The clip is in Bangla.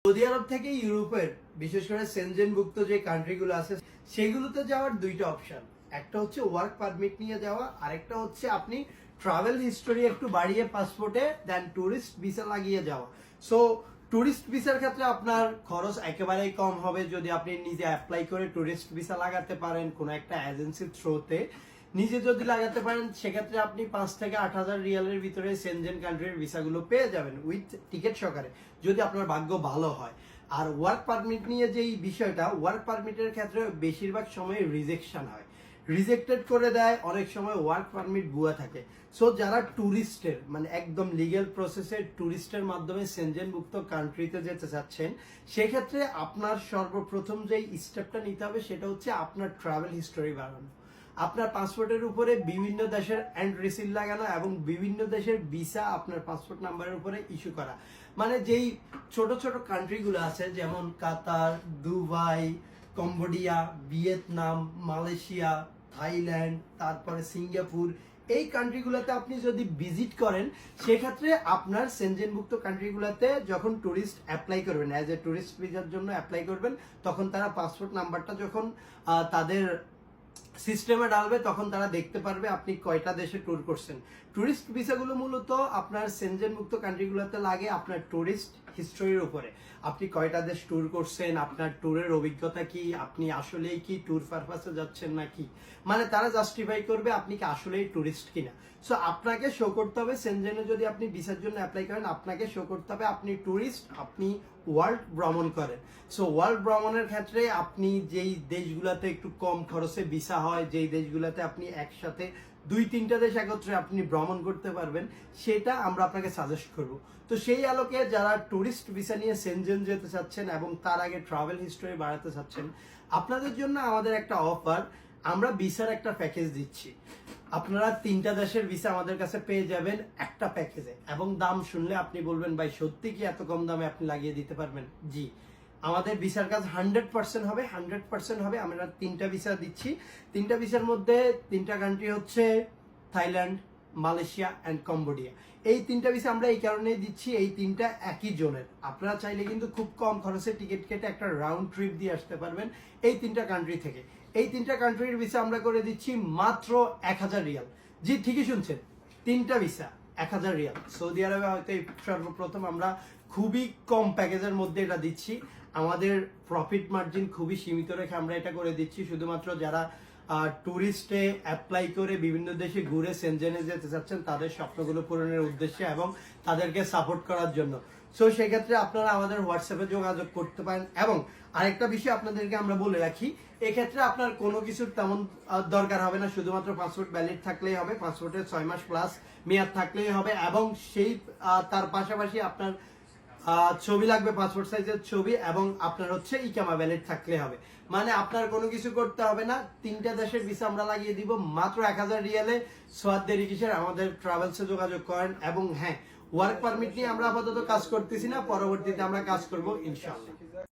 সৌদি আরব থেকে ইউরোপের বিশেষ করে সেনজেনভুক্ত যে কান্ট্রিগুলো আছে সেগুলোতে যাওয়ার দুইটা অপশন। একটা হচ্ছে ওয়ার্ক পারমিট নিয়ে যাওয়া, আরেকটা হচ্ছে আপনি ট্রাভেল হিস্টোরি একটু বাড়িয়ে পাসপোর্টে দেন ট্যুরিস্ট ভিসা লাগিয়ে যাওয়া। সো ট্যুরিস্ট ভিসার ক্ষেত্রে আপনার খরচ একেবারেই কম হবে যদি আপনি নিজে অ্যাপ্লাই করে ট্যুরিস্ট ভিসা লাগাতে পারেন কোনো একটা এজেন্সির থ্রুতে। নিজে যদি লাগাতে পারেন সেক্ষেত্রে আপনি 5 থেকে 8,000 রিয়ালের ভিতরে সেনজেন কান্ট্রির ভিসাগুলো পেয়ে যাবেন উইথ টিকিট সহকারে, যদি আপনার ভাগ্য ভালো হয়। আর ওয়ার্ক পারমিট নিয়ে যেই বিষয়টা, ওয়ার্ক পারমিটের ক্ষেত্রে বেশিরভাগ সময় রিজেকশন হয়, রিজেক্টেড করে দেয়, অনেক সময় ওয়ার্ক পারমিট ভুয়া থাকে। সো যারা ট্যুরিস্টের মানে একদম লিগ্যাল প্রসেসে ট্যুরিস্টের মাধ্যমে সেনজেনভুক্ত কান্ট্রিতে যেতে চাচ্ছেন, সেক্ষেত্রে আপনার সর্বপ্রথম যেই স্টেপটা নিতে হবে সেটা হচ্ছে আপনার ট্রাভেল হিস্টোরি বাড়ানো। আপনার পাসপোর্টের উপরে বিভিন্ন দেশের এন্ড রিসিল লাগানো এবং বিভিন্ন দেশের ভিসা আপনার পাসপোর্ট নাম্বারের উপরে ইস্যু করা। মানে যেই ছোট ছোট কান্ট্রিগুলো আছে যেমন Qatar, Dubai, Cambodia, Vietnam, Malaysia, Thailand, তারপরে সিঙ্গাপুর, এই কান্ট্রিগুলোতে আপনি যদি ভিজিট করেন সেক্ষেত্রে আপনার সেনজেনভুক্ত কান্ট্রিগুলোতে যখন ট্যুরিস্ট অ্যাপ্লাই করবেন, অ্যাজ এ ট্যুরিস্ট ভিসার জন্য অ্যাপ্লাই করবেন, তখন তারা পাসপোর্ট নাম্বারটা যখন তাদের সিস্টেমে ডালবে তখন তারা দেখতে পারবে আপনি কয়টা দেশে ট্যুর করছেন। ট্যুরিস্ট ভিসাগুলো মূলত আপনার সেনজেনভুক্ত কান্ট্রিগুলোতে লাগে আপনার ট্যুরিস্ট হিস্ট্রির উপরে। আপনি কয়টা দেশ ট্যুর করছেন, আপনার ট্যুরের অভিজ্ঞতা কি, আপনি আসলেই কি ট্যুর পারপাসে যাচ্ছেন নাকি, মানে তারা জাস্টিফাই করবে আপনি কি আসলেই ট্যুরিস্ট কিনা। সো আপনাকে শো করতে হবে সেনজেনে যদি আপনি ভিসার জন্য অ্যাপ্লাই করেন আপনাকে শো করতে হবে আপনি ট্যুরিস্ট, আপনি ওয়ার্ল্ড ভ্রমণ করেন। সো ওয়ার্ল্ড ভ্রমণের ক্ষেত্রে আপনি যেই দেশগুলোতে একটু কম খরচে ভিসা হয়, যেই দেশগুলোতে আপনি একসাথে 2-3টা দেশ একত্রে আপনি ভ্রমণ করতে পারবেন, সেটা আমরা আপনাকে সাজেস্ট করব। তো সেই আলোকে যারা ট্যুরিস্ট ভিসা নিয়ে সেনজেন যেতে চাচ্ছেন এবং তার আগে ট্রাভেল হিস্টোরি বাড়াতে চাচ্ছেন, আপনাদের জন্য আমাদের একটা অফার, আমরা ভিসার একটা প্যাকেজ দিচ্ছি। আপনারা 3টা দেশের ভিসা আমাদের কাছে পেয়ে যাবেন একটা প্যাকেজে, এবং দাম শুনলে আপনি বলবেন ভাই সত্যি কি এত কম দামে আপনি লাগিয়ে দিতে পারবেন? জি, আমাদের ভিসার কাজ 100% হবে, 100% হবে। আমরা 3টা ভিসা দিচ্ছি। 3টা ভিসার মধ্যে 3টা কান্ট্রি হচ্ছে থাইল্যান্ড, মালয়েশিয়া অ্যান্ড কম্বোডিয়া। এই 3টা ভিসা আমরা এই কারণেই দিচ্ছি, এই 3টা একই জোনের। আপনারা চাইলে কিন্তু খুব কম খরচে টিকিট কেটে একটা রাউন্ড ট্রিপ দিয়ে আসতে পারবেন এই 3টা কান্ট্রি থেকে। এই 3টা কান্ট্রির ভিসা আমরা করে দিচ্ছি মাত্র 1,000 রিয়াল। জি ঠিকই শুনছেন, 3টা ভিসা 1,000 রিয়াল। সৌদি আরবে হয়তো এই সর্বপ্রথম আমরা খুবই কম প্যাকেজের মধ্যে এটা দিচ্ছি। আমাদের প্রফিট মার্জিন খুবই সীমিত রেখে আমরা এটা করে দিচ্ছি, শুধুমাত্র যারা ট্যুরিস্টে অ্যাপ্লাই করে বিভিন্ন দেশে ঘুরে সেনজেনে যেতে চাচ্ছেন তাদের স্বপ্নগুলো পূরণের উদ্দেশ্যে এবং তাদেরকে সাপোর্ট করার জন্য। সো সেক্ষেত্রে আপনারা আমাদের হোয়াটসঅ্যাপে যোগাযোগ করতে পারেন। এবং আরেকটা বিষয় আপনাদেরকে আমরা বলে রাখি, এক্ষেত্রে আপনার কোনো কিছুর তেমন দরকার হবে না, শুধুমাত্র পাসপোর্ট ভ্যালিড থাকলেই হবে, পাসপোর্টের 6 মাস প্লাস মেয়াদ থাকলেই হবে, এবং সেই তার পাশাপাশি আপনার ছবি লাগবে, পাসপোর্ট সাইজের ছবি, এবং আপনার হচ্ছে ইকামা ভ্যালিড থাকলে হবে। মানে আপনার কোনো কিছু করতে হবে না, 3টা দেশের ভিসা আমরা লাগিয়ে দিব মাত্র 1,000 রিয়ালে। সোয়াদ দেরি কিসের, আমাদের ট্রাভেলসে যোগাযোগ করেন। এবং হ্যাঁ, ওয়ার্ক পারমিট নিয়ে আমরা আপাতত কাজ করতেছি না, পরবর্তীতে আমরা কাজ করব ইনশাআল্লাহ।